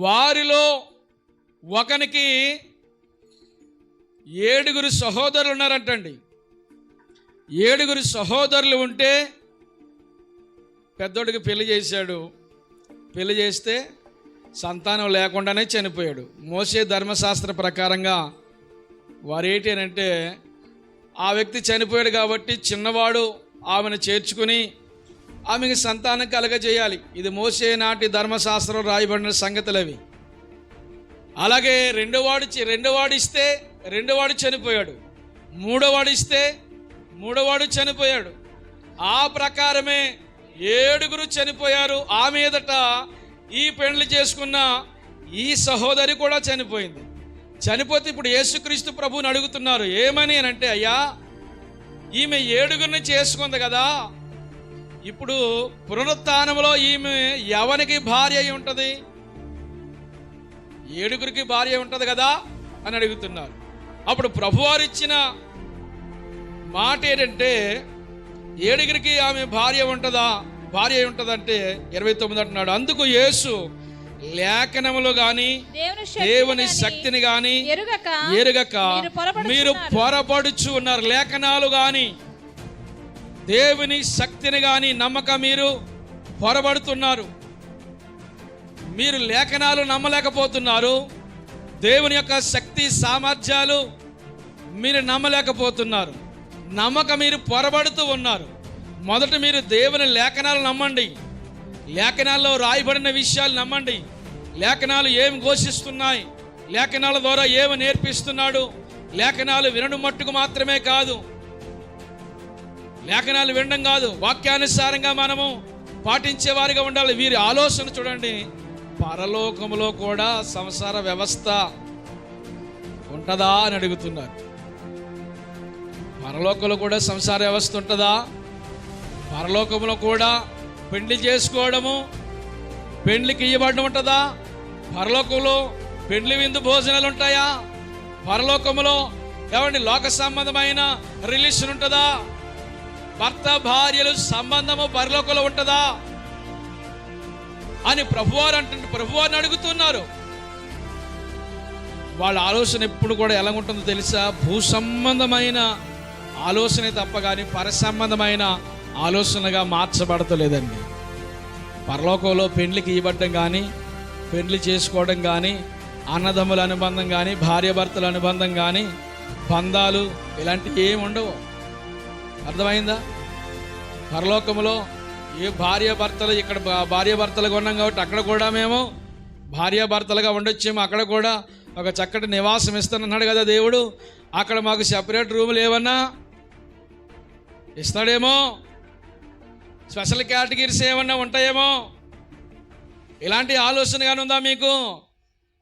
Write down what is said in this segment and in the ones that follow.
వారిలో ఒకనికి 7 సహోదరులు ఉన్నారంటండి. 7 సహోదరులు ఉంటే పెద్దోడికి పెళ్లి చేశాడు. పెళ్లి చేస్తే సంతానం లేకుండానే చనిపోయాడు. మోసే ధర్మశాస్త్ర ప్రకారంగా వారు ఏంటి అని అంటే, ఆ వ్యక్తి చనిపోయాడు కాబట్టి చిన్నవాడు ఆమెను చేర్చుకుని ఆమెకి సంతానం కలగజేయాలి. ఇది మోసే నాటి ధర్మశాస్త్రం రాయబడిన సంగతులు అవి. అలాగే రెండోవాడు ఇస్తే రెండోవాడు చనిపోయాడు. మూడోవాడు ఇస్తే మూడోవాడు చనిపోయాడు. ఆ ప్రకారమే 7 చనిపోయారు. ఆ మీదట ఈ పెళ్లి చేసుకున్న ఈ సహోదరి కూడా చనిపోయింది. చనిపోతే ఇప్పుడు యేసుక్రీస్తు ప్రభువుని అడుగుతున్నారు, ఏమని అని అంటే, అయ్యా ఈమె 7 చేసుకుంది కదా, ఇప్పుడు పునరుత్థానంలో ఈమె ఎవరికి భార్య అయి ఉంటుంది? 7 భార్య ఉంటుంది కదా అని అడుగుతున్నారు. అప్పుడు ప్రభువారు ఇచ్చిన మాట ఏంటంటే, 7 ఆమె భార్య ఉంటుందా? భార్య ఉంటుందంటే 29 అంటున్నాడు. అందుకు యేసు, లేఖనములు గాని దేవుని శక్తిని గాని ఎరుగక మీరు పొరపడుచు ఉన్నారు. లేఖనాలు గాని దేవుని శక్తిని గాని నమ్మక మీరు పొరబడుతున్నారు. మీరు లేఖనాలు నమ్మలేకపోతున్నారు. దేవుని యొక్క శక్తి సామర్థ్యాలు మీరు నమ్మలేకపోతున్నారు. నమ్మక మీరు పొరబడుతూ ఉన్నారు. మొదట మీరు దేవుని లేఖనాలు నమ్మండి. లేఖనాల్లో రాయబడిన విషయాలు నమ్మండి. లేఖనాలు ఏమి ఘోషిస్తున్నాయి, లేఖనాల ద్వారా ఏమి నేర్పిస్తున్నాడు. లేఖనాలు వినడం మట్టుకు మాత్రమే కాదు, లేఖనాలు వినడం కాదు, వాక్యానుసారంగా మనము పాటించే వారిగా ఉండాలి. వీరి ఆలోచన చూడండి, పరలోకములో కూడా సంసార వ్యవస్థ ఉంటుందా అని అడుగుతున్నారు. పరలోకంలో కూడా సంసార వ్యవస్థ ఉంటుందా? పరలోకంలో కూడా పెండ్లి చేసుకోవడము, పెండ్లికి ఇవ్వబడడం ఉంటుందా? పరలోకంలో పెండ్లి విందు భోజనాలు ఉంటాయా? పరలోకంలో ఏమండి లోక సంబంధమైన రిలేషన్ ఉంటుందా? భర్త భార్యలు సంబంధము పరలోకంలో ఉంటుందా అని ప్రభువారిని అడుగుతున్నారు. వాళ్ళ ఆలోచన ఎప్పుడు కూడా ఎలా ఉంటుందో తెలుసా? భూ సంబంధమైన ఆలోచనే తప్ప కానీ పర సంబంధమైన ఆలోచనగా మార్చబడతలేదండి. పరలోకంలో పెండ్లికి ఇవ్వడం కానీ, పెండ్లి చేసుకోవడం కానీ, అన్నదమ్ముల అనుబంధం కానీ, భార్యాభర్తల అనుబంధం కానీ, బంధాలు ఇలాంటివి ఏమి ఉండవు. అర్థమైందా? పరలోకంలో ఏ భార్యాభర్తలు, ఇక్కడ భార్యాభర్తలుగా ఉన్నాం కాబట్టి అక్కడ కూడా మేము భార్యాభర్తలుగా ఉండొచ్చేమో. అక్కడ కూడా ఒక చక్కటి నివాసం ఇస్తానన్నాడు కదా దేవుడు. అక్కడ మాకు సెపరేట్ రూములు ఏమన్నా ఇస్తాడేమో, స్పెషల్ కేటగిరీస్ ఏమన్నా ఉంటాయేమో. ఇలాంటి ఆలోచన కానీ ఉందా మీకు?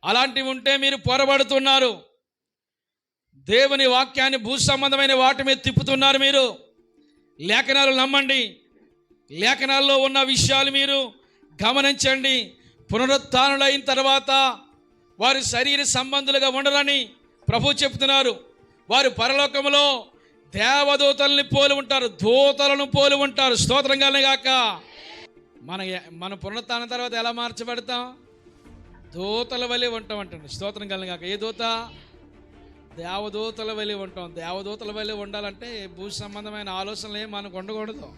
అలాంటివి ఉంటే మీరు పొరబడుతున్నారు. దేవుని వాక్యాన్ని భూ సంబంధమైన వాటి మీద తిప్పుతున్నారు మీరు. లేఖనాలు నమ్మండి. లేఖనాల్లో ఉన్న విషయాలు మీరు గమనించండి. పునరుత్థానులైన తర్వాత వారు శరీర సంబంధులుగా ఉండరని ప్రభు చెప్తున్నారు. వారు పరలోకములో దేవదూతల్ని పోలి ఉంటారు, దూతలను పోలి ఉంటారు. స్తోత్రం కలుగుగాక. మన పునరుత్థానం తర్వాత ఎలా మార్చబడతాం? దూతల వలె ఉంటాం అంటండి. స్తోత్రం కలుగుగాక. ఏ దూత? దేవదూతల వలె ఉంటాం. దేవదూతల వలె ఉండాలంటే భూ సంబంధమైన ఆలోచనలు ఏం మనకు ఉండకూడదు.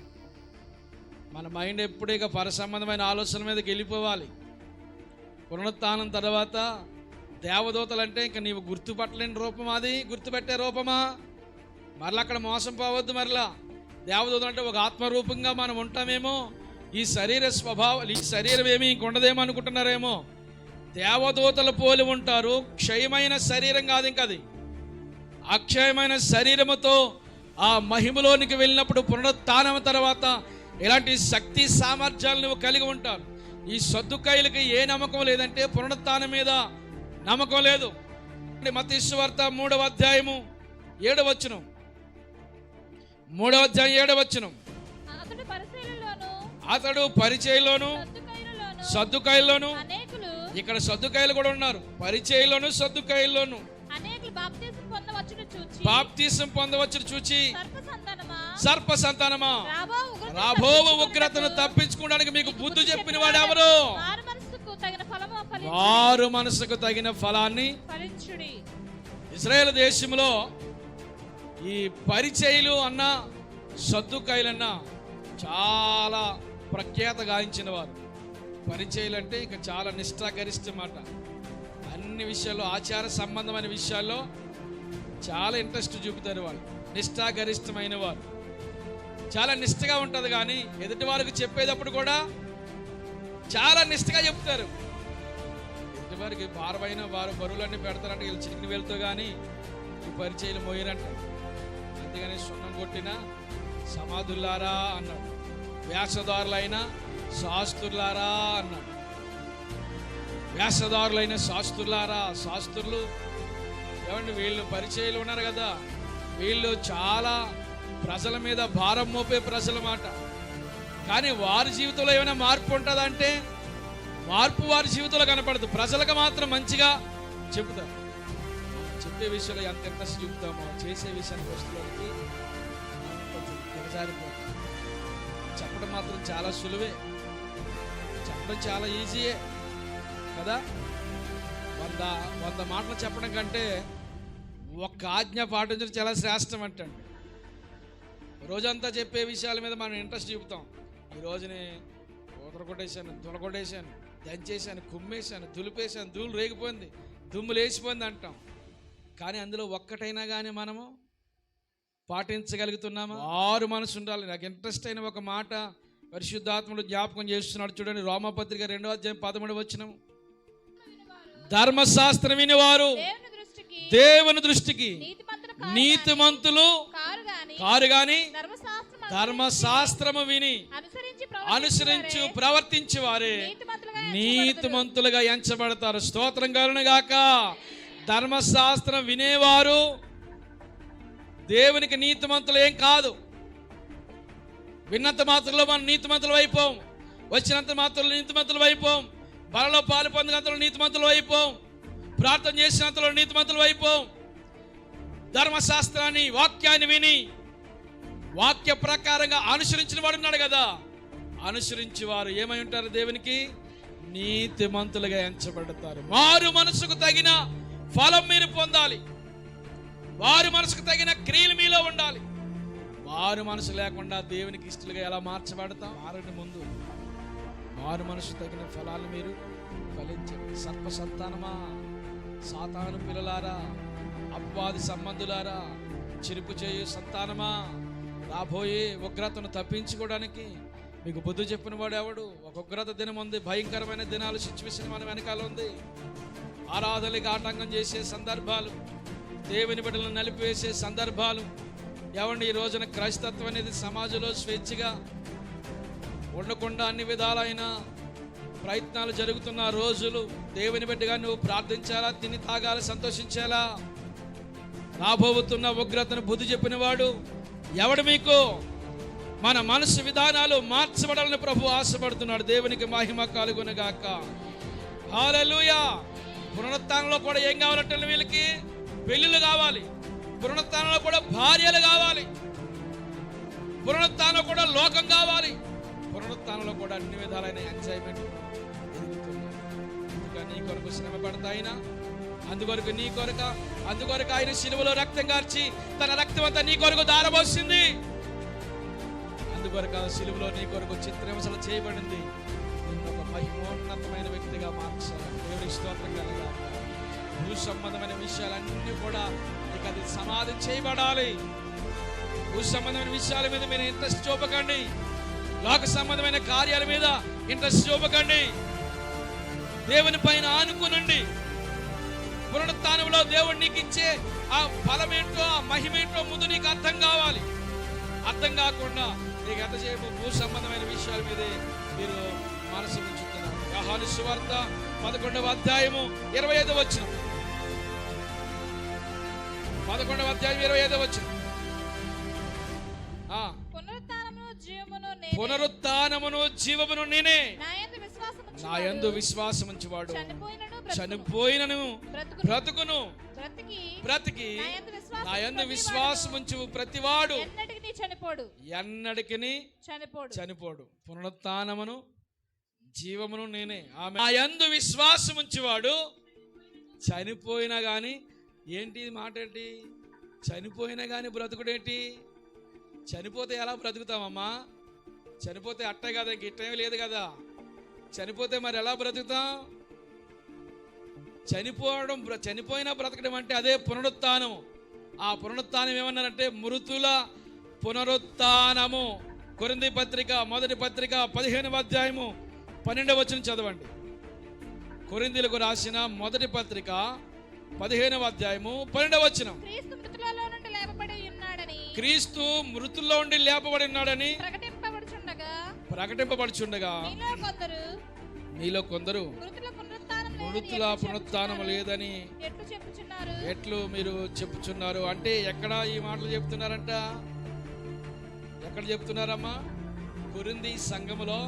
మన మైండ్ ఎప్పుడు ఇక పర సంబంధమైన ఆలోచనల మీదకి వెళ్ళిపోవాలి. పునరుత్థానం తర్వాత దేవదూతలు అంటే ఇంకా నీవు గుర్తుపట్టలేని రూపం, అది గుర్తుపెట్టే రూపమా? మరలా అక్కడ మోసం పోవద్దు. మరలా దేవదూతలు అంటే ఒక ఆత్మరూపంగా మనం ఉంటామేమో. ఈ శరీర స్వభావం, ఈ శరీరం ఏమీ ఇంకొండదేమో అనుకుంటున్నారేమో. దేవదూతలు పోలి ఉంటారు. క్షయమైన శరీరం కాదు, ఇంకా అది అక్షయమైన శరీరముతో ఆ మహిమలోనికి వెళ్ళినప్పుడు పునరుత్థానం తర్వాత ఇలాంటి శక్తి సామర్థ్యాలు నువ్వు కలిగి ఉంటారు. ఈ సద్దుకాయలకి ఏ నమ్మకం లేదంటే పునరుత్థానం మీద నమ్మకం లేదు. మత్తయి సువార్త 3వ అధ్యాయము 7వ వచనం. 3వ అధ్యాయం 7వ వచనం. అతడు పరిచయలోను సద్దుకాయల్లోను, ఇక్కడ సద్దుకాయలు కూడా ఉన్నారు, పరిచయలోను సద్దుకాయల్లోను బాప్తిసం పొందవచ్చును చూచి, సర్ప సంతానమా, రాబో ఉగ్రతను తప్పించుకోవడానికి మీకు బుద్ధి చెప్పిన వాడు ఎవరు? వారు మనసుకు తగిన ఫలాన్ని ఫలించుడి. ఇశ్రాయేలు దేశంలో ఈ పరిచయులు అన్న సద్దుకాయలన్న చాలా ప్రఖ్యాత గాయించిన వారు. పరిచయులు అంటే ఇక చాలా నిష్ఠాగరిష్ట మాట. అన్ని విషయాల్లో ఆచార సంబంధమైన విషయాల్లో చాలా ఇంట్రెస్ట్ చూపుతారు వాళ్ళు. నిష్ఠాగరిష్టమైన వారు చాలా నిష్ఠగా ఉంటుంది. కానీ ఎదుటి వారికి చెప్పేటప్పుడు కూడా చాలా నిష్ఠగా చెప్తారు. ఎదుటి వారికి భారమైన వారు బరువులన్నీ పెడతారంటే వీళ్ళు చిటికిన వెళ్తూ కానీ ఈ పరిచయలు మోయరంట. అందుకని సున్నం కొట్టిన సమాధుల్లారా అన్నాడు, వేషధారులైన శాస్త్రులారా అన్నాడు. వేషధారులైన శాస్త్రులారా, శాస్త్రులు ఏమండి వీళ్ళు పరిచయలు ఉన్నారు కదా, వీళ్ళు చాలా ప్రజల మీద భారం మోపే ప్రజల మాట. కానీ వారి జీవితంలో ఏమైనా మార్పు ఉంటుందంటే మార్పు వారి జీవితంలో కనపడదు. ప్రజలకు మాత్రం మంచిగా చెబుతారు. చెప్పే విషయంలో ఎంత ఇంట్రెస్ట్ చూపుతామో చేసే విషయానికి వస్తువులకి దిగజారిపోతాం. చెప్పడం మాత్రం చాలా సులువే, చెప్పడం చాలా ఈజీయే కదా. 100 మాటలు చెప్పడం కంటే ఒక్క ఆజ్ఞ పాటించడం చాలా శ్రేష్టం అంటాడు. రోజంతా చెప్పే విషయాల మీద మనం ఇంట్రెస్ట్ చూపుతాం. ఈ రోజుని ఊతర కొట్టేశాను, తులకొట్టేశాను, దంచేశాను, కుమ్మేశాను, దులిపేశాను, ధూళి రేగిపోయింది, దుమ్ము లేచిపోయింది అంటాం. కానీ అందులో ఒక్కటైనా కానీ మనము పాటించగలుగుతున్నామా? వారు మనసు ఉండాలి. నాకు ఇంట్రెస్ట్ అయిన ఒక మాట పరిశుద్ధాత్ముడు జ్ఞాపకం చేస్తున్నాడు. చూడండి, రోమాపత్రిక 2వ అధ్యాయం 13వ వచనం. ధర్మశాస్త్రం వినివారు దేవుని దృష్టికి నీతిమంతులు కారు గాని ధర్మశాస్త్రము విని అనుసరించి ప్రవర్తించి వారే నీతిమంతులుగా ఎంచబడతారు. స్తోత్రం కలుగును గాక. ధర్మశాస్త్రం వినేవారు దేవునికి నీతిమంతులు ఏం కాదు. విన్నంత మాత్రంలో మనం నీతిమంతులు అయిపోం, వచ్చినంత మాత్రంలో నీతిమంతులు అయిపోం, బలలో పాలు పొందినంతలో నీతిమంతులు అయిపోం, ప్రార్థన చేసినంతలో నీతిమంతులు అయిపోం. ధర్మశాస్త్రాన్ని వాక్యాన్ని విని వాక్య ప్రకారంగా అనుసరించిన వాడు ఉన్నాడు కదా, అనుసరించి వారు ఏమై ఉంటారు? దేవునికి నీతిమంతులుగా ఎంచబడతారు. వారు మనసుకు తగిన ఫలం మీరు పొందాలి. వారి మనసుకు తగిన క్రియలు మీలో ఉండాలి. వారు మనసు లేకుండా దేవునికి ఇష్టలుగా ఎలా మార్చబడతాం? వారిని ముందు వారు మనసు తగిన ఫలాలు మీరు ఫలించండి. సర్ప సంతానమా, సాతాను పిల్లలారా, అపవాది సంబంధులారా, చిరుపు చేయు సంతానమా, రాబోయే ఉగ్రతను తప్పించుకోవడానికి మీకు బుద్ధి చెప్పిన వాడు ఎవడు? ఒక ఉగ్రత దినం ఉంది, భయంకరమైన దినాలు సిచ్యువేషన్ మన వెనకాల ఉంది. ఆరాధనలకు ఆటంకం చేసే సందర్భాలు, దేవుని బిడ్డలను నలిపివేసే సందర్భాలు. ఏమండి, ఈ రోజున క్రైస్తత్వం అనేది సమాజంలో స్వేచ్ఛగా ఉండకుండా అన్ని విధాలైన ప్రయత్నాలు జరుగుతున్న రోజులు. దేవుని బిడ్డగా నువ్వు ప్రార్థించాలా, తిని తాగాలి, సంతోషించాలా? రాబోతున్న ఉగ్రతను బుద్ధి చెప్పిన వాడు ఎవడు? మీకు మన మనసు విధానాలు మార్చబడాలని ప్రభు ఆశపడుతున్నాడు. దేవునికి మహిమ కలుగునుగాక. హల్లెలూయా. పునరుత్థానంలో కూడా ఏం కావాలంటే వీళ్ళకి పెళ్ళిళ్ళు కావాలి, పునరుత్థానంలో కూడా భార్యలు కావాలి, పునరుత్థానంలో కూడా లోకం కావాలి, పునరుత్థానంలో కూడా అన్ని విధాలైన ఎంజాయ్మెంట్ జరుగుతుంది. అందుకని నీ కొరకు శ్రమ పడతాయినా, అందుకొరకు నీ అందుకొరకు ఆయన శిలువలో రక్తం కార్చి తన రక్తం అంతా నీ కొరకు దారబోసింది. అందుకొరకు ఆ శిలువలో నీ కొరకు చిత్రహింసలు చేయబడింది. ఒక మహిమోన్నతమైన వ్యక్తిగా మార్చాలి. దేవునికి స్తోత్రం కలుగుగాక. భూ సంబంధమైన విషయాలన్నీ కూడా ఇక అది సమాధి చేయబడాలి. భూ సంబంధమైన విషయాల మీద మీరు ఇంట్రెస్ట్ చూపకండి. లోక సంబంధమైన కార్యాల మీద ఇంట్రెస్ట్ చూపకండి. దేవుని పైన ఆనుకునండి. పునరుత్థానంలో దేవుడు నీకు ఇచ్చే ఆ ఫలమేంటో, ఆ మహిమేంటో ముందు నీకు అర్థం కావాలి. అర్థం కాకుండా నీకు ఎంతసేపు భూ సంబంధమైన విషయాల మీదే మీరు మనసు ఉంచుతున్నారు. యోహాను సువార్త 11వ అధ్యాయము 25వ వచనం. 11వ అధ్యాయం 25వ వచనం. పునరుత్థానమును జీవమును నేనే, నా యందు విశ్వాసముంచువాడు చనిపోయినను బ్రతుకును, బ్రతికి నా యందు విశ్వాసముంచు ప్రతివాడు ఎన్నటికి చనిపోడు. పునరుత్థానమును జీవమును నేనే. ఆమె నా యందు విశ్వాసం ఉంచేవాడు చనిపోయినా కానీ, ఏంటి మాట ఏంటి, చనిపోయినా కానీ బ్రతుకుడేంటి? చనిపోతే ఎలా బ్రతుకుతామమ్మా? చనిపోతే అట్టే కదా, గిట్టేమీ లేదు కదా. చనిపోతే మరి ఎలా బ్రతుకుతాం? చనిపోయినా బ్రతకడం అంటే అదే పునరుత్థానం. ఆ పునరుత్థానం ఏమన్నారంటే మృతుల పునరుత్థానము. కొరింథీ పత్రిక మొదటి పత్రిక 15వ అధ్యాయము 12వ వచనం చదవండి. కొరింథీలకు రాసిన మొదటి పత్రిక 15వ అధ్యాయము 12వ వచనం. క్రీస్తు మృతుల్లో నుండి లేపబడి ఉన్నాడని ప్రకటింపబడుచుండగా మీలో కొందరు మృతుల పునరుత్థానం లేదని ఎట్లు మీరు చెప్పుచున్నారు. అంటే ఎక్కడ ఈ మాటలు చెప్తున్నారంట? ఎక్కడ చెప్తున్నారమ్మా? కొరింథీ సంఘములో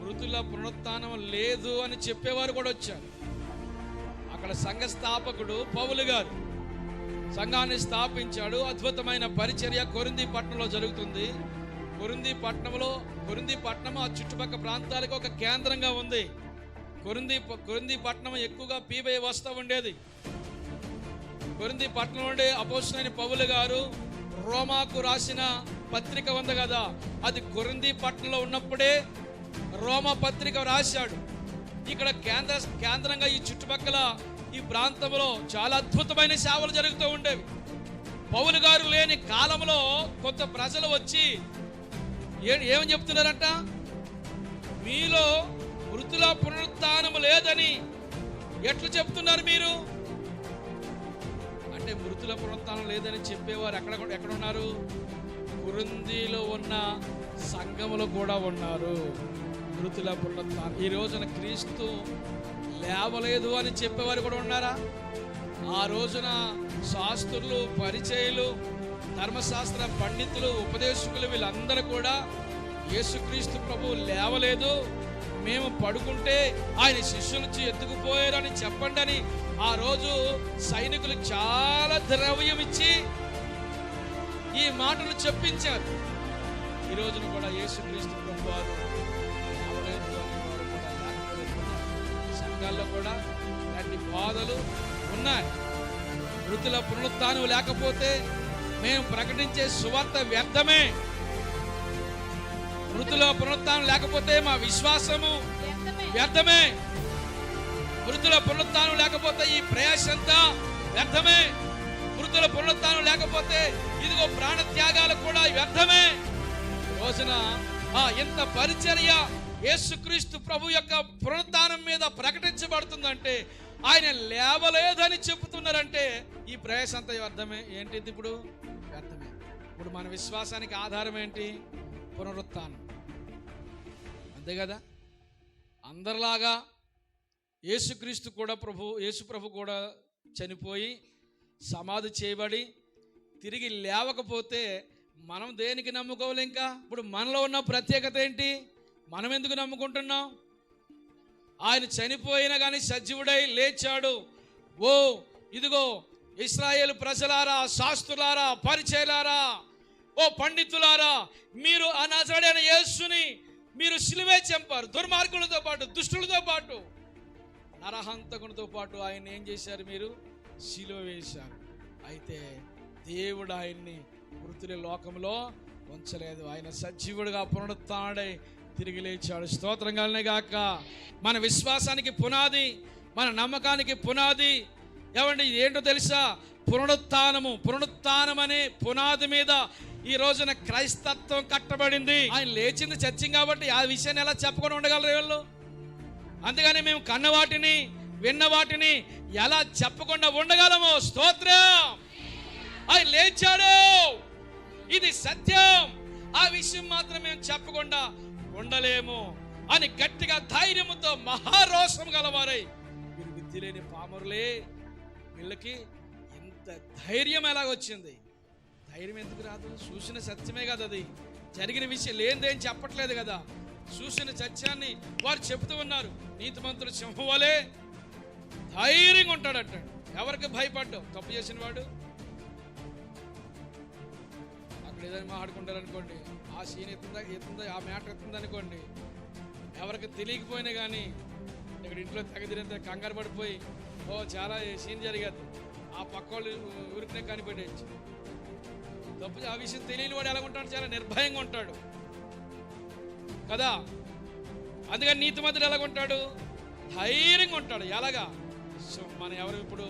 మృతుల పునరుత్థానం లేదు అని చెప్పేవారు కూడా వచ్చారు. అక్కడ సంఘ స్థాపకుడు పౌలు గారు సంఘాన్ని స్థాపించాడు. అద్భుతమైన పరిచర్య కొరింథీ పట్టణంలో జరుగుతుంది. కొరింథీ పట్టణం ఆ చుట్టుపక్కల ప్రాంతాలకు ఒక కేంద్రంగా ఉంది. కొరింథీ పట్టణం ఎక్కువగా పీబై వస్తూ ఉండేది. కొరింథీ పట్టణం నుండి అపోస్తలుడైన పౌలు గారు రోమాకు రాసిన పత్రిక ఉంది కదా, అది కొరింథీ పట్టణంలో ఉన్నప్పుడే రోమా పత్రిక రాశాడు. ఇక్కడ కేంద్రంగా ఈ చుట్టుపక్కల ఈ ప్రాంతంలో చాలా అద్భుతమైన సేవలు జరుగుతూ ఉండేవి. పౌలు గారు లేని కాలంలో కొంత ప్రజలు వచ్చి ఏమని చెప్తున్నారంట? మీలో మృతుల పునరుత్థానం లేదని ఎట్లు చెప్తున్నారు మీరు? అంటే మృతుల పునరుత్థానం లేదని చెప్పేవారు ఎక్కడున్నారు? కొరింథీలో ఉన్న సంఘములో కూడా ఉన్నారు మృతుల పునరుత్థానం. ఈ రోజున క్రీస్తు లేవలేదు అని చెప్పేవారు కూడా ఉన్నారా? ఆ రోజున శాస్త్రులు, పరిచయులు, ధర్మశాస్త్ర పండితులు, ఉపదేశకులు వీళ్ళందరూ కూడా యేసుక్రీస్తు ప్రభు లేవలేదు, మేము పడుకుంటే ఆయన శిష్యుల నుంచి ఎత్తుకుపోయారని చెప్పండి అని ఆ రోజు సైనికులు చాలా ద్రవ్యం ఇచ్చి ఈ మాటలు చెప్పించారు. ఈ రోజున కూడా యేసుక్రీస్తు ప్రభు వారు లేవలేదు అనేవారు కూడా లేకపోతే సంఘాల్లో కూడా ఇలాంటి బాధలు ఉన్నాయి. మృతుల పునరుత్థానం లేకపోతే మేము ప్రకటించే సువార్త వ్యర్థమే. మృతుల పునరుత్థానం లేకపోతే మా విశ్వాసము వ్యర్థమే. మృతుల పునరుత్థానం లేకపోతే ఈ ప్రయాసంతా వ్యర్థమే. మృతుల పునరుత్థానం లేకపోతే ఇదిగో ప్రాణ త్యాగాలు కూడా వ్యర్థమే. రోజున ఎంత పరిచర్య యేసుక్రీస్తు ప్రభు యొక్క పునరుత్థానం మీద ప్రకటించబడుతుందంటే, ఆయన లేవలేదని చెబుతున్నారంటే ఈ ప్రయాస అంతా వ్యర్థమే. ఏంటిది ఇప్పుడు? వ్యర్థమే. ఇప్పుడు మన విశ్వాసానికి ఆధారం ఏంటి? పునరుత్థానం. అంతే కదా? అందరిలాగా యేసు ప్రభు కూడా చనిపోయి సమాధి చేయబడి తిరిగి లేవకపోతే మనం దేనికి నమ్ముకోవాలి? ఇంకా ఇప్పుడు మనలో ఉన్న ప్రత్యేకత ఏంటి? మనం ఎందుకు నమ్ముకుంటున్నాం? ఆయన చనిపోయినా కానీ సజీవుడై లేచాడు. ఓ ఇదిగో ఇశ్రాయేలు ప్రజలారా, శాస్త్రులారా, పరిచయులారా, ఓ పండితులారా, మీరు ఆ నజరేయుడైన యేసుని మీరు సిలువే చంపారు. దుర్మార్గులతో పాటు, దుష్టులతో పాటు, నరహంతకునితో పాటు ఆయన ఏం చేశారు? మీరు సిలువ వేశారు. అయితే దేవుడు ఆయన్ని మృతుల లోకంలో ఉంచలేదు. ఆయన సజీవుడిగా పునరుత్థానుడై తిరిగి లేచాడు. స్తోత్రం కలుగును గాక. మన విశ్వాసానికి పునాది, మన నమ్మకానికి పునాది ఏమండి ఏంటో తెలుసా? పునరుత్థానం అనే పునాది మీద ఈ రోజున క్రైస్తత్వం కట్టబడింది. ఆయన లేచింది చచ్చింది కాబట్టి ఆ విషయాన్ని ఎలా చెప్పకుండా ఉండగలరు వీళ్ళు? అందుకని మేము కన్న వాటిని, విన్న వాటిని ఎలా చెప్పకుండా ఉండగలము? స్తోత్రం. ఆయన లేచాడు, ఇది సత్యం, ఆ విషయం మాత్రం మేము చెప్పకుండా ఉండలేము అని గట్టిగా ధైర్యంతో మహారోషం గలవారై, మీరు విద్య లేని పామరులే, వీళ్ళకి ఇంత ధైర్యం ఎలాగొచ్చింది? ధైర్యం ఎందుకు రాదు? చూసిన సత్యమే కదా, అది జరిగిన విషయం లేనిదేం చెప్పట్లేదు కదా. చూసిన సత్యాన్ని వారు చెబుతూ ఉన్నారు. నీతిమంతుడు సింహం వలె ధైర్యంగా ఉంటాడంటాడు. ఎవరికి భయపడ్డావు? తప్పు చేసిన వాడు అక్కడ ఏదైనా మాట్లాడుకుంటారు అనుకోండి, ఆ సీన్ ఎత్తుందా, ఆ మ్యాటర్ ఎత్తుంది అనుకోండి, ఎవరికి తెలియకపోయినా కానీ ఇక్కడ ఇంట్లో తెగదిరితే కంగారు పడిపోయి చాలా సీన్ జరిగేది, ఆ పక్క వాళ్ళు ఊరికనే కనిపెట్టేయచ్చు. తప్పు ఆ విషయం తెలియని వాడు ఎలా ఉంటాడు? చాలా నిర్భయంగా ఉంటాడు కదా. అందుకని నీతిమంతుడు ఎలాగుంటాడు? ధైర్యంగా ఉంటాడు. ఎలాగా? మనం ఎవరు ఇప్పుడు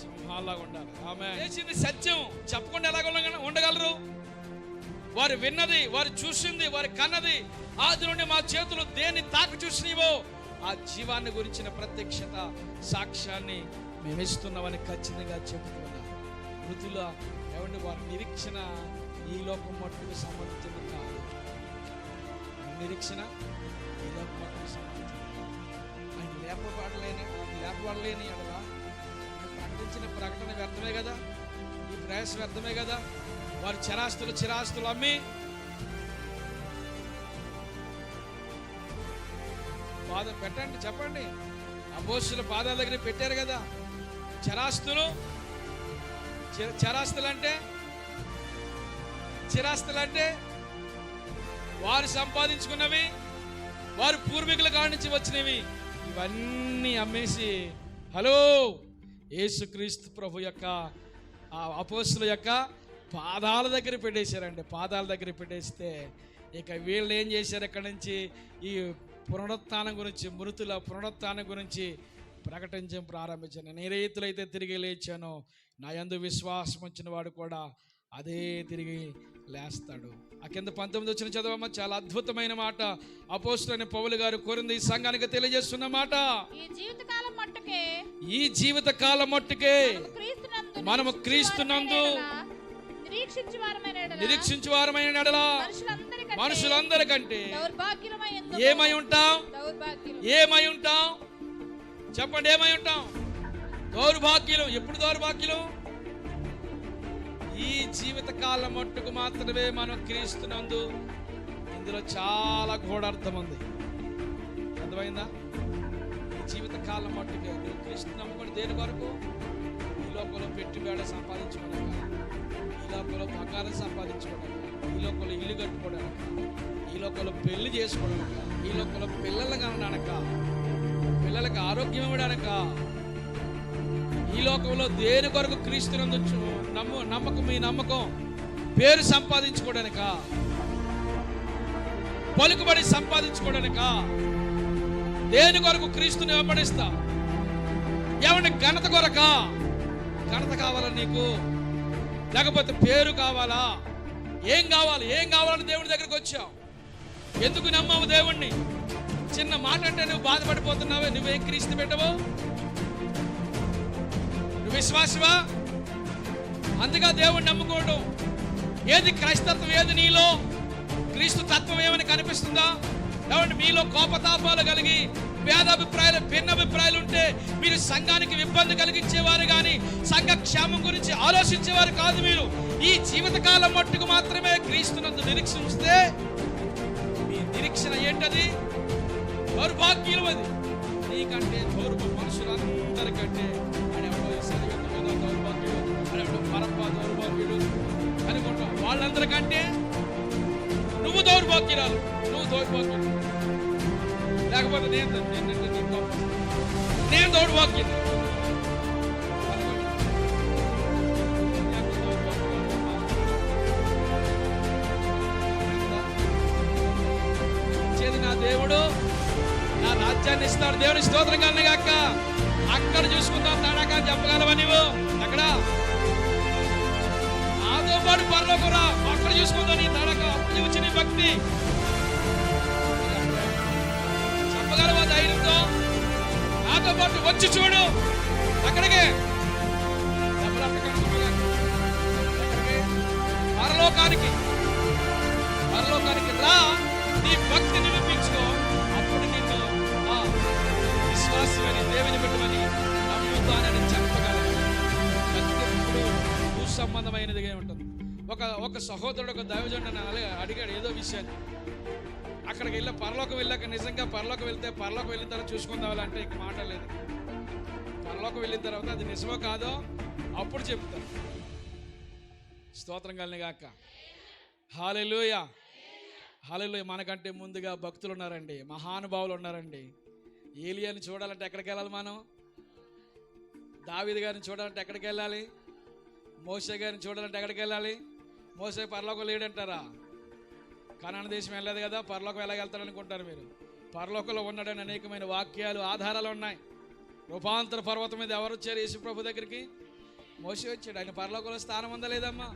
సింహాల్లాగా ఉండాలి. ఆమె చేసింది సత్యం చెప్పకుండా ఎలాగ ఉండగలరు? వారు విన్నది, వారు చూసింది, వారు కన్నది, ఆది నుండి మా చేతులు దేన్ని తాకి చూసినవో ఆ జీవాన్ని గురించిన ప్రత్యక్షత సాక్ష్యాన్ని మేము ఇస్తున్నామని ఖచ్చితంగా చెబుతున్నాం. మృతుల ఎవరిని వారి నిరీక్షణ ఈ లోకం మట్టుకు సంబంధించింది కాదు. నిరీక్షణ ఈ లోకం మట్టుకు సంబంధించింది. ఆయన లేపబడలేని అడలా ప్రకటించిన ప్రకటన వ్యర్థమే కదా, ఈ ప్రయాస వ్యర్థమే కదా. వారు చిరాస్తులు అమ్మి పాదం పెట్టండి, చెప్పండి. అపోస్తుల పాదాల దగ్గర పెట్టారు కదా. చిరాస్తులంటే వారు సంపాదించుకున్నవి, వారు పూర్వీకుల కాడి నుంచి వచ్చినవి, ఇవన్నీ అమ్మేసి హలో యేసుక్రీస్తు ప్రభు యొక్క ఆ అపోస్తుల యొక్క పాదాల దగ్గర పెట్టేశారండి. పాదాల దగ్గర పెట్టేస్తే ఇక వీళ్ళు ఏం చేశారు? ఎక్కడి నుంచి ఈ పునరుత్థానం గురించి, మృతుల పునరుత్థానం గురించి ప్రకటించడం ప్రారంభించాను. నేను ఏ రీతిలో అయితే తిరిగి లేచానో నా యందు విశ్వాసం వచ్చిన వాడు కూడా అదే తిరిగి లేస్తాడు. ఆ కింద 19 వచ్చిన చదవమ్మ. చాలా అద్భుతమైన మాట అపోస్తలుడైన పౌలు గారు కొరింథీ సంఘానికి తెలియజేస్తున్న మాట. ఈ జీవిత కాలం మట్టుకే మనము క్రీస్తునందు నిరీక్షించు వారమైన ఎడల మనుషులందరికంటే ఏమై ఉంటాం? చెప్పండి, ఏమై ఉంటాం? దౌర్భాగ్యులు. ఎప్పుడు దౌర్భాగ్యులు? ఈ జీవిత కాలం మట్టుకు మాత్రమే మనం క్రీస్తునందు. ఇందులో చాలా గూఢార్థం ఉంది, అర్థమైందా? ఈ జీవిత కాలం మట్టుకే నువ్వు క్రీస్తు నమ్ముకొని దేని వరకు? ఈ లోకంలో పెట్టుబేడ సంపాదించుకోవడానికి, ఈ లోకంలో బంగారం సంపాదించుకోవడానికి, ఈ లోకంలో ఇల్లు కట్టుకోవడానికి, ఈ లోకంలో పెళ్లి చేసుకోవడానికి, ఈ లోకంలో పిల్లలు కనడానిక, పిల్లలకు ఆరోగ్యం ఇవ్వడానిక, ఈ లోకంలో దేని కొరకు క్రీస్తునందు నమ్మకం, మీ నమ్మకం పేరు సంపాదించుకోవడానిక, పలుకుబడి సంపాదించుకోవడానిక, దేని కొరకు క్రీస్తుని వెంబడిస్తా? ఏమంటే ఘనత కొరక? ఘనత కావాలా నీకు? లేకపోతే పేరు కావాలా? ఏం కావాలని దేవుడి దగ్గరికి వచ్చావు? ఎందుకు నమ్మావు దేవుణ్ణి? చిన్న మాట అంటే నువ్వు బాధపడిపోతున్నావే, నువ్వేం క్రీస్తు పెట్టవో? నువ్వు విశ్వాసవా? అందుగా దేవుణ్ణి నమ్ముకోవడం. ఏది క్రైస్తత్వం? ఏది నీలో క్రీస్తు తత్వం ఏమని కనిపిస్తుందా? ఏమంటే మీలో కోపతాపాలు కలిగి భేదాభిప్రాయాలు, భిన్నాభిప్రాయాలు ఉంటే మీరు సంఘానికి ఇబ్బంది కలిగించేవారు కానీ సంఘ క్షేమం గురించి ఆలోచించేవారు కాదు. మీరు ఈ జీవితకాలం మట్టుకు మాత్రమే క్రీస్తునందు నిరీక్షిస్తే మీ నిరీక్షణ ఏంటది? దౌర్భాగ్యులు. అది నీకంటే మనుషులందరికంటే దౌర్భాగ్యుడు, పరప్ప దౌర్భాగ్యుడు అనుకుంటాం. వాళ్ళందరికంటే నువ్వు దౌర్భాగ్యురాలు, నువ్వు దౌర్భాగ్యుడు. లేకపోతే నేను దౌర్భాగ్యుడు. నా దేవుడు నా రాజ్యాన్ని ఇస్తాడు. దేవుని స్తోత్రం కలగాక. అక్కడ చూసుకుందాం తడాకా చెప్పగలవా నువ్వు? అక్కడ నాతో పాటు పరలోకం రా, అక్కడ చూసుకుందాం నీ తడాకా. అప్పుడు వచ్చి నీ భక్తి చెప్పగలవా ధైర్యంతో? నాతో పాటు వచ్చి చూడు. అక్కడికే పరలోకానికి రా, నీ భక్తి నిరూపించుకో. అప్పుడు నిన్ను విశ్వాసమని, దేవుని బిడ్డమని నమ్ముతానని చెప్పగలరు. భక్తి భూసంబంధమైనదిగా ఉంటుంది. ఒక సహోదరుడు ఒక దైవజనుడు అడిగాడు ఏదో విషయాన్ని. అక్కడికి వెళ్ళి పరలోకం వెళ్ళాక నిజంగా పరలోకం వెళ్ళిన తర్వాత చూసుకుందాం అంటే ఇంక మాట లేదు. పరలోకం వెళ్ళిన తర్వాత అది నిజమో కాదో అప్పుడు చెప్తారు. స్తోత్రం కలిగాక. హల్లెలూయా, హల్లెలూయా. మనకంటే ముందుగా భక్తులు ఉన్నారండి, మహానుభావులు ఉన్నారండి. ఏలియాని చూడాలంటే ఎక్కడికి వెళ్ళాలి మనం? దావీదు గారిని చూడాలంటే ఎక్కడికి వెళ్ళాలి? మోషే గారిని చూడాలంటే ఎక్కడికి వెళ్ళాలి? మోషే పరలోకం లేడంటారా? కనాను దేశం వెళ్ళలేదు కదా, పరలోకం ఎలా వెళ్తాడు అనుకుంటారు మీరు? పరలోకంలో ఉన్నాడని అనేకమైన వాక్యాలు, ఆధారాలు ఉన్నాయి. రూపాంతర పర్వతం మీద ఎవరు వచ్చారు యేసు ప్రభు దగ్గరికి? మోషే వచ్చాడు. ఆయన పరలోకంలో స్థానం ఉందా లేదమ్మా?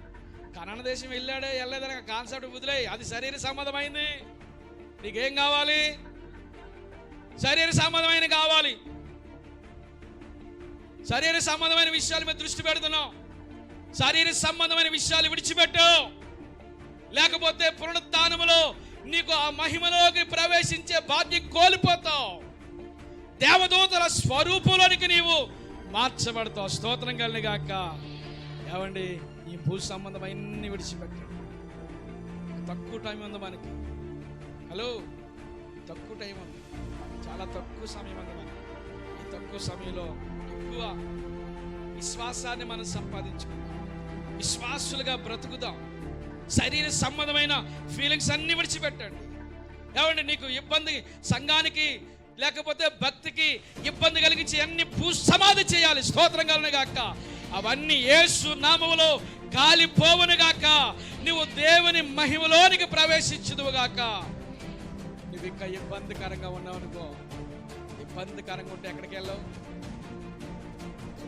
కనాను దేశం వెళ్ళలేదని కాన్సెప్ట్ వదిలేయి, అది శరీర సంబంధమైంది. నీకేం కావాలి? శరీర సంబంధమైన కావాలి. శరీర సంబంధమైన విషయాల మీద దృష్టి పెడుతున్నాం. శరీర సంబంధమైన విషయాలు విడిచిపెట్టు, లేకపోతే పునరుత్థానములో నీకు ఆ మహిమలోకి ప్రవేశించే భాగ్యం కోల్పోతావు. దేవదూతల స్వరూపంలోనికి నీవు మార్చబడతావు. స్తోత్రం కలిగిన గాక. ఏమండి, ఈ భూ సంబంధమైనన్ని విడిచిపెట్టాడు. తక్కువ టైం ఉంది మనకి. హలో, తక్కువ టైం ఉంది, చాలా తక్కువ సమయం ఉంది మనకి. ఈ తక్కువ సమయంలో ఎక్కువ విశ్వాసాన్ని మనం సంపాదించుకుందాం, విశ్వాసులుగా బ్రతుకుదాం. శరీర సంబంధమైన ఫీలింగ్స్ అన్ని విడిచిపెట్టండి. ఏమండి, నీకు ఇబ్బంది, సంఘానికి లేకపోతే భక్తికి ఇబ్బంది కలిగించి అన్ని భూసమాధి చేయాలి. స్తోత్రం కలుగును గాక. అవన్నీ యేసు నామములో కాలిపోవును గాక. నువ్వు దేవుని మహిమలోనికి ప్రవేశించుదువు గాక. నువ్వు ఇంకా ఇబ్బందికరంగా ఉన్నావు అనుకో, ఇబ్బందికరంగా ఉంటే ఎక్కడికి వెళ్ళావు?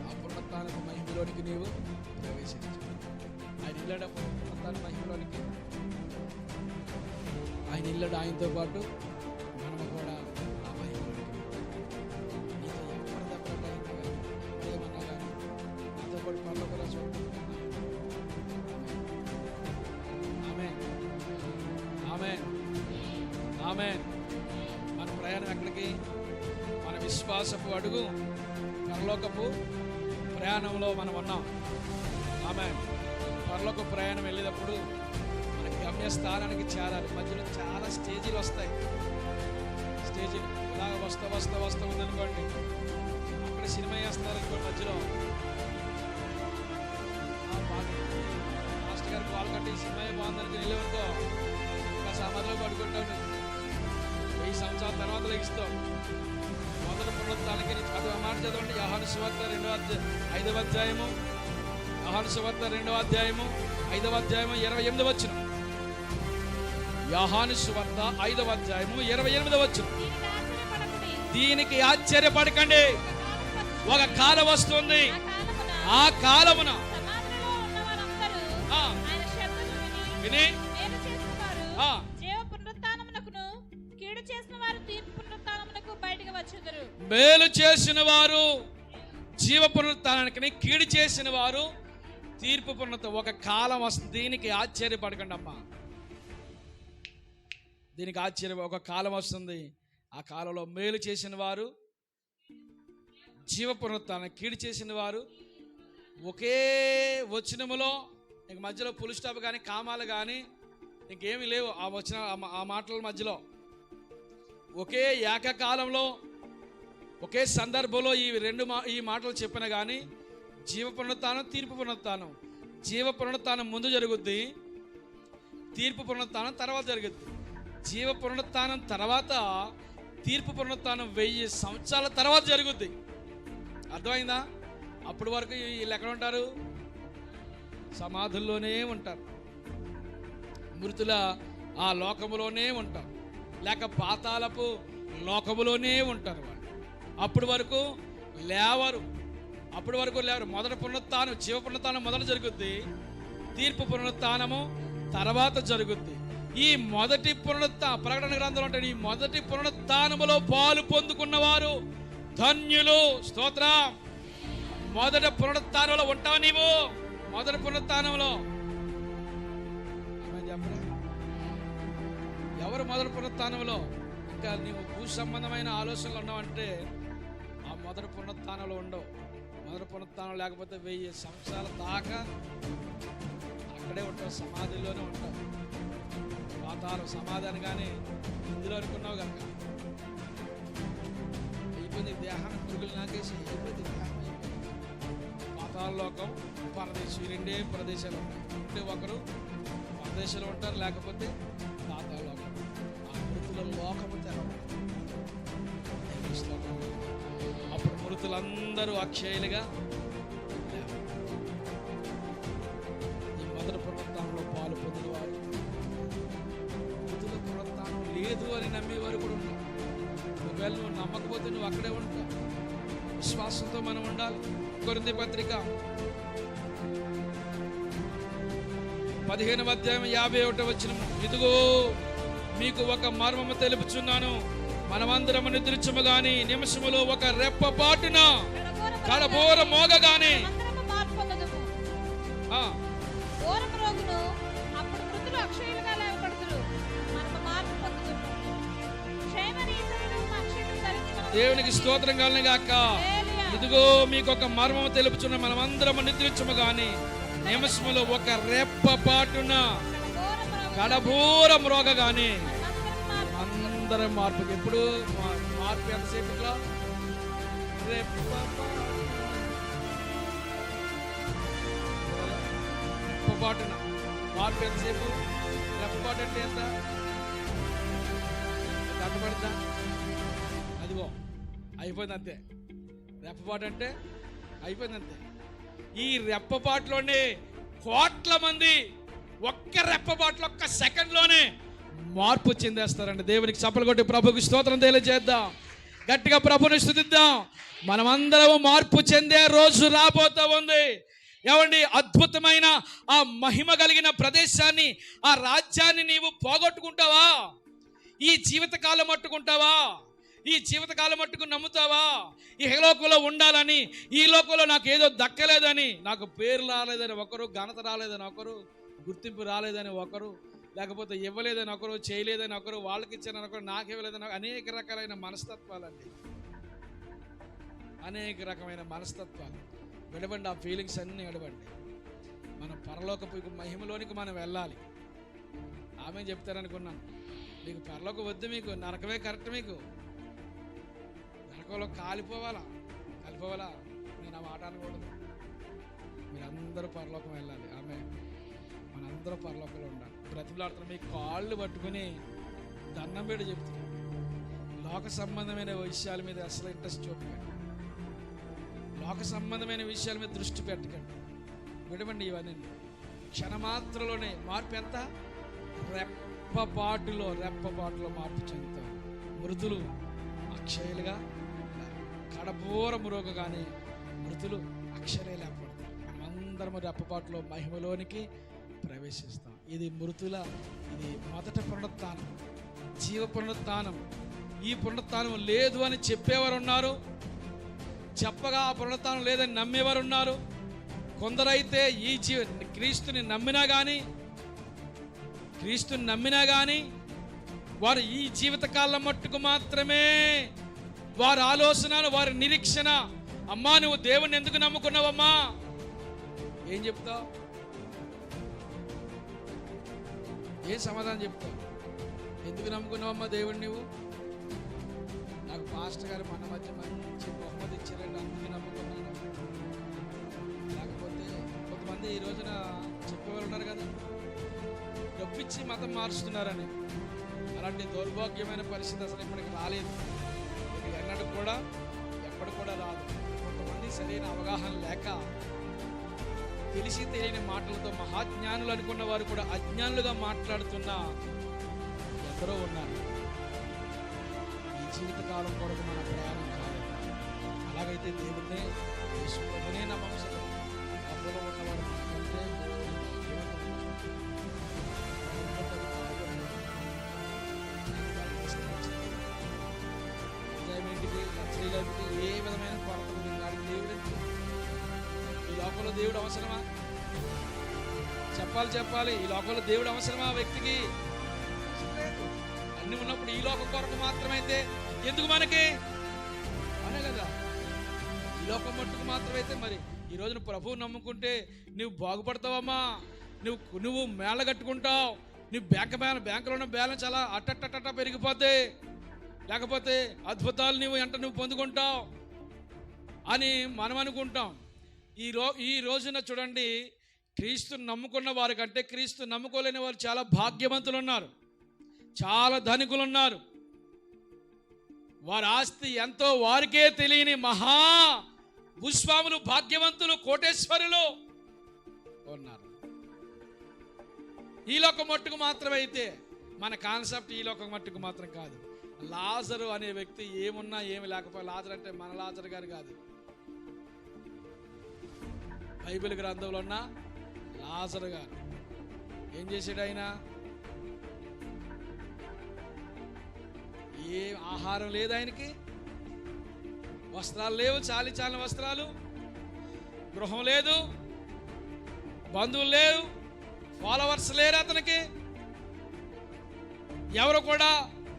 ఆ పునరుత్థానపు మహిమలోనికి నీవు ప్రవేశించు. ఆయన ఇల్లాడు పునరుత్థాన మహిమలోనికి. ఆయన ఇల్లాడు, ఆయనతో పాటు మనము కూడా ఆ మహిమలోనికి. నీతో ఎవరి దగ్గర ఏమన్నా కానీ నాతో పాటు పనులు కూడా చూడండి. ఆమేన్, ఆమేన్, ఆమేన్. మన ప్రయాణం ఎక్కడికి? మన విశ్వాసపు అడుగు పరలోకపు ప్రయాణంలో మనం ఉన్నాం. ఆమేన్. పరలోక ప్రయాణం వెళ్ళేటప్పుడు మన గమ్యస్థానానికి చేరాలి. మధ్యలో చాలా స్టేజీలు వస్తాయి. స్టేజీలు ఇలాగ వస్తూ ఉందనుకోండి, అక్కడ సినిమా వేస్తున్నారు అనుకోండి, మధ్యలో మాస్టర్ గారికి కాల్ కట్టి సినిమా బాగుందనుకుని వెళ్ళేవనుకో, ఇంకా సమాధిలో పడుకుంటావు. 1000 సంవత్సరాల తర్వాత లెగిస్తావు. మొదటి పునరుత్థానానికి అది మాట చదవండి. యోహాను సువార్త 5వ అధ్యాయము, యోహాను సువార్త 2వ అధ్యాయము 5వ అధ్యాయము 28వ వచనం. యోహాను సువార్త 5వ అధ్యాయము 28వ వచనం. దీనికి ఆశ్చర్యపడకండి, ఒక కాలం వస్తుంది, ఆ కాలమున విని మేలు చేసిన వారు జీవ పునరుత్థానానికి, కీడు చేసిన వారు తీర్పు పునరుత్థానం. ఒక కాలం వస్తుంది, దీనికి ఆశ్చర్యపడకండి అమ్మా. దీనికి ఒక కాలం వస్తుంది, ఆ కాలంలో మేలు చేసిన వారు జీవ పునరుత్థానం, కీడు చేసిన వారు ఒకే వచనములో, ఇంక మధ్యలో ఫుల్ స్టాప్ కానీ కామాలు కానీ ఇంకేమీ లేవు. ఆ వచన ఆ మాటల మధ్యలో ఒకే ఏకకాలంలో ఒకే సందర్భంలో ఈ మాటలు చెప్పిన కానీ జీవ పునరుత్థానం, తీర్పు పునరుత్థానం. జీవ పునరుత్థానం ముందు జరుగుద్ది, తీర్పు పునరుత్థానం తర్వాత జరుగుద్ది. జీవ పునరుత్థానం తర్వాత తీర్పు పునరుత్థానం 1000 సంవత్సరాల తర్వాత జరుగుద్ది. అర్థమైందా? అప్పటి వరకు వీళ్ళు ఎక్కడ ఉంటారు? సమాధుల్లోనే ఉంటారు, మృతుల ఆ లోకములోనే ఉంటారు, లేక పాతాళపు లోకములోనే ఉంటారు వాళ్ళు. అప్పటి వరకు లేవరు. మొదటి పునరుత్థానం, జీవ పునరుత్థానం మొదట జరుగుద్ది, తీర్పు పునరుత్థానము తర్వాత జరుగుద్ది. ఈ మొదటి ప్రకటన గ్రంథంలో ఉంటాడు, ఈ మొదటి పునరుత్థానములో పాలు పొందుకున్నవారు ధన్యులు. స్తోత్రం. మొదటి పునరుత్థానంలో ఉంటావు నీవు. మొదటి పునరుత్థానంలో ఎవరు మొదటి పునరుత్థానంలో? ఇంకా నీవు భూ సంబంధమైన ఆలోచనలు ఉన్నావంటే ఆ మొదటి పునరుత్థానంలో ఉండవు. మొదటి పునరుత్థానం లేకపోతే 1000 సంవత్సరాల దాకా అక్కడే ఉంటావు, సమాధిలోనే ఉంటావు. పాతాళం సమాధి అని కానీ ఇందులో అనుకున్నావు కనుక అయిపోయింది. దేహాన్ని పురుగులు నాకేసి అయిపోయింది, దేహం అయిపోయింది. పాతాళ లోకం, పరదేశం, 2 ప్రదేశాలు ఉన్నాయి. ఒకరు పరదేశంలో ఉంటారు, లేకపోతే పాతాళ లోకం. మృతులందరూ అక్షయులుగా. ఈ మొదటి పునరుత్థానంలో పాలు పొందినవారు మృతుల పునరుత్థానం లేదు అని నమ్మేవారు కూడా ఉన్నారు. ఒకవేళ నువ్వు నమ్మకపోతే నువ్వు అక్కడే ఉంటావు. విశ్వాసంతో మనం ఉండాలి. కొరింథీ పత్రిక 15వ అధ్యాయం 51వ వచనము, ఇదిగో మీకు ఒక మర్మము తెలుపుచున్నాను, మనమందరము నిద్రించము గాని నిమిషములో ఒక రెప్పపాటున కడబోర మోగగానే దేవునికి స్తోత్రం కలుగును గాక. ఇదిగో మీకు ఒక మర్మము తెలుపుచున్న, మనమందరము నిద్రించము గాని నిమిషములో ఒక రెప్పపాటున కడబోర మ్రోగగానే అందరం మార్పు. ఎప్పుడు మార్పు ఎంతసేపట్లో? రెప్పపాటున మార్పు ఎంతసేపు? రెప్పపాటు అంటే ఎంత? తగ్గబడతా? అదిగో అయిపోయింది అంతే. రెప్పపాటు అంటే అయిపోయింది అంతే. ఈ రెప్పపాటులోనే కోట్ల మంది ఒక్క రెప్పపాటులో ఒక్క సెకండ్లోనే మార్పు చెందేస్తారండి. దేవునికి చప్పలు కొట్టి ప్రభుకి స్తోత్రం తెలియజేద్దాం. గట్టిగా ప్రభుని స్తుతిద్దాం. మనమందరం మార్పు చెందే రోజు రాబోతా ఉంది. ఏమండి, అద్భుతమైన ఆ మహిమ కలిగిన ప్రదేశాన్ని, ఆ రాజ్యాన్ని నీవు పోగొట్టుకుంటావా? ఈ జీవితకాలం మట్టుకుంటావా? ఈ జీవితకాలం మట్టుకు నమ్ముతావా? ఈ లోకంలో ఉండాలని, ఈ లోకంలో నాకు ఏదో దక్కలేదని, నాకు పేరు రాలేదని ఒకరు, ఘనత రాలేదని ఒకరు, గుర్తింపు రాలేదని ఒకరు, లేకపోతే ఇవ్వలేదని ఒకరు, చేయలేదని ఒకరు, వాళ్ళకి ఇచ్చానని ఒకరు, నాకు ఇవ్వలేదని, అనేక రకాలైన మనస్తత్వాలండి. అనేక రకమైన మనస్తత్వాలు. విడవండి, ఆ ఫీలింగ్స్ అన్నీ విడవండి. మనం పరలోకపు మహిమలోనికి మనం వెళ్ళాలి. ఆమె చెప్తారనుకున్నాను, మీకు పరలోకం వద్దు, మీకు నరకమే కరెక్ట్. మీకు నరకంలో కాలిపోవాలా? నేను ఆ మాట అనకూడదు. మీరందరూ పరలోకం వెళ్ళాలి. ఆమె మనందరూ పరలోకంలో ఉండాలి. బ్రతిమలాడుతున్న మీ కాళ్ళు పట్టుకుని దండం పెట్టి చెప్తున్నాను, లోక సంబంధమైన విషయాల మీద అసలు ఇంట్రెస్ట్ చూపకండి. లోక సంబంధమైన విషయాల మీద దృష్టి పెట్టకండి. విడవండి ఇవన్నీ. క్షణమాత్రలోనే మార్పు ఎంత? రెప్పపాటులో మార్పు చెందుతాం. మృతులు అక్షయులుగా, కడబోర మ్రోగగానే మృతులు అక్షరే లేకపోతారు. మనమందరము రెప్పపాటులో మహిమలోనికి ప్రవేశిస్తాం. ఇది మృతుల, ఇది మొదట పునరుత్థానం, జీవ పునరుత్థానం. ఈ పునరుత్థానం లేదు అని చెప్పేవారు ఉన్నారు, చెప్పగా ఆ పునరుత్థానం లేదని నమ్మేవారు ఉన్నారు. కొందరైతే ఈ క్రీస్తుని నమ్మినా కానీ వారు ఈ జీవితకాలం మట్టుకు మాత్రమే వారి ఆలోచన, వారి నిరీక్షణ, అమ్మా నువ్వు దేవుణ్ణి ఎందుకు నమ్ముకున్నావమ్మా? ఏం చెప్తావు? ఏ సమాధానం చెప్తావు? ఎందుకు నమ్ముకున్నావమ్మా దేవుణ్ణి నువ్వు? నాకు పాస్టర్ గారు మన మధ్య మంచి బహుమతి ఇచ్చారండి, అందుకు నమ్ముకున్నాను. లేకపోతే కొంతమంది ఈ రోజున చెప్పేవారు ఉన్నారు కదా, డబ్బిచ్చి మతం మారుస్తున్నారని. అలాంటి దౌర్భాగ్యమైన పరిస్థితి అసలు ఇప్పటికి రాలేదు, ఎన్నడూ కూడా, ఎప్పటి కూడా రాదు. కొంతమంది సరైన అవగాహన లేక తెలిసి తెలియని మాటలతో మహాజ్ఞానులు అనుకున్న వారు కూడా అజ్ఞానులుగా మాట్లాడుతున్న ఎందరో ఉన్నారు. ఈ జీవితకాలం కొరకు మన ప్రయాణం కాదు. అలాగైతే దేవుడినే, యేసు ప్రభునే నమ్మకం. అందులో ఉన్నవారు మనకంటే ఎంజాయ్మెంట్కి, ఏ విధమైన కొరత ఉన్నాడు దేవుడు. ఈ లోకంలో దేవుడు అవసరమా? చెప్పాలి. ఈ లోకంలో దేవుడు అవసరమా వ్యక్తికి? అన్ని ఉన్నప్పుడు ఈ లోకం కొరకు మాత్రమైతే ఎందుకు మనకి? అనే కదా, ఈ లోకం మట్టుకు మాత్రమైతే మరి ఈ రోజున ప్రభువు నమ్ముకుంటే నువ్వు బాగుపడతావమ్మా, నువ్వు మేళ కట్టుకుంటావు, నువ్వు బ్యాంకులో ఉన్న బ్యాలెన్స్ అలా అట్టట్టట్ట పెరిగిపోతే, లేకపోతే అద్భుతాలు నువ్వు పొందుకుంటావు అని మనం అనుకుంటాం. ఈ రోజున చూడండి, క్రీస్తుని నమ్ముకున్న వారి కంటే క్రీస్తు నమ్ముకోలేని వారు చాలా భాగ్యవంతులు ఉన్నారు, చాలా ధనికులు ఉన్నారు. వారి ఆస్తి ఎంతో వారికే తెలియని మహా భూస్వాములు, భాగ్యవంతులు, కోటేశ్వరులు ఉన్నారు. ఈ లోకం మట్టుకు మాత్రమే. అయితే మన కాన్సెప్ట్ ఈ లోకం మట్టుకు మాత్రం కాదు. లాజరు అనే వ్యక్తి ఏమున్నా ఏమి లేకపోయి, లాజర్ అంటే మన లాజర్ గారు కాదు, బైబిల్ గ్రంథంలో ఉన్న లాజరు గారు ఏం చేశాడు? ఆయన ఏ ఆహారం లేదు, ఆయనకి వస్త్రాలు లేవు, చాలిన వస్త్రాలు, గృహం లేదు, బంధువులు లేవు, ఫాలోవర్స్ లేరు, అతనికి ఎవరు కూడా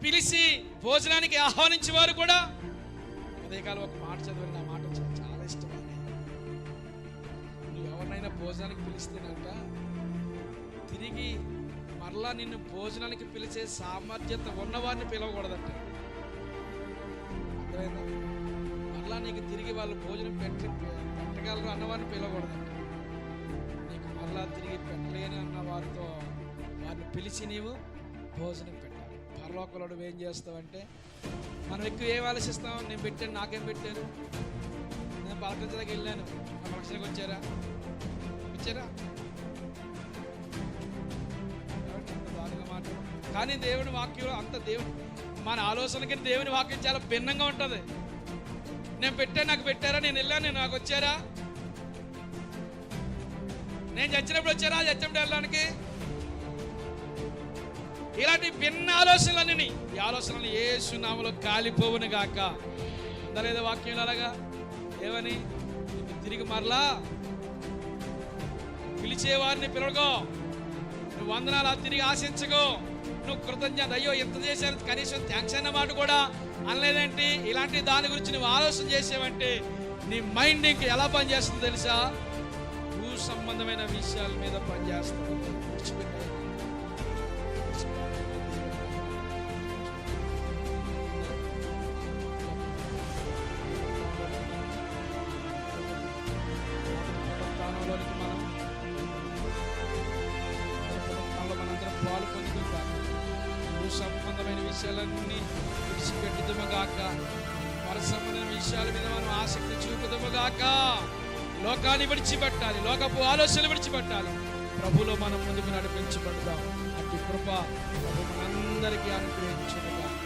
పిలిచి భోజనానికి ఆహ్వానించేవారు కూడా. ఉదయకాలం ఒక మాట చదివిన, నా మాట చాలా ఇష్టమైంది. నువ్వు ఎవరినైనా భోజనానికి పిలిస్తేనంట తిరిగి మరలా నిన్ను భోజనానికి పిలిచే సామర్థ్యత ఉన్నవారిని పిలవకూడదంట. అర్థమైందా? మరలా నీకు తిరిగి వాళ్ళు భోజనం పెట్టగలరు అన్నవారిని పిలవకూడదంట. నీకు మరలా తిరిగి పెట్టలేని అన్న వారితో వారిని పిలిచి నీవు భోజనం పెట్టాలి. పరలోకంలో నువ్వు ఏం చేస్తావంటే, మనం ఎక్కువ ఏం ఆలోచిస్తాం? నేను పెట్టాను, నాకేం పెట్టారు? నేను పలకరించడానికి వెళ్ళాను, నా పలకరించడానికి వచ్చారా? కానీ దేవుని వాక్యం అంత దేవుని, మన ఆలోచనకి దేవుని వాక్యం చాలా భిన్నంగా ఉంటుంది. నేను పెట్టాను, నాకు పెట్టారా? నేను వెళ్ళాను, నాకు వచ్చారా? నేను చచ్చినప్పుడు వచ్చారా? చచ్చినప్పుడు వెళ్ళడానికి? ఇలాంటి భిన్న ఆలోచనలన్నీ, ఈ ఆలోచనలు యేసు నామములో కాలిపోవును గాక. అందలేదా వాక్యం అలాగా? ఏమని? తిరిగి మరలా పిలిచేవారిని పిలవగో, నువ్వు వందనాలు తిరిగి ఆశించగో, నువ్వు కృతజ్ఞత, అయ్యో ఎంత చేశారు, కనీసం థ్యాంక్స్ అన్న మాట కూడా అనలేదేంటి? ఇలాంటి దాని గురించి నువ్వు ఆలోచన చేసావంటే నీ మైండ్ ఇంక ఎలా పనిచేస్తుందో తెలుసా? భూ సంబంధమైన విషయాల మీద పనిచేస్తుంది. మనందరం పాలు పొందుకుంటాం. భూ సంబంధమైన విషయాలన్నీ విడిచిపెట్టుదుముగాక, పర సంబంధమైన విషయాల మీద మనం ఆసక్తి చూపుదుముగాక. లోకాన్ని విడిచిపెట్టాలి, లోకపు ఆలోచనలు విడిచిపెట్టాలి. ప్రభులో మనం ముందుకు నడిపించబడదాం. అట్టి కృప ప్రభు మనందరికీ అనుగ్రహించునుగాక.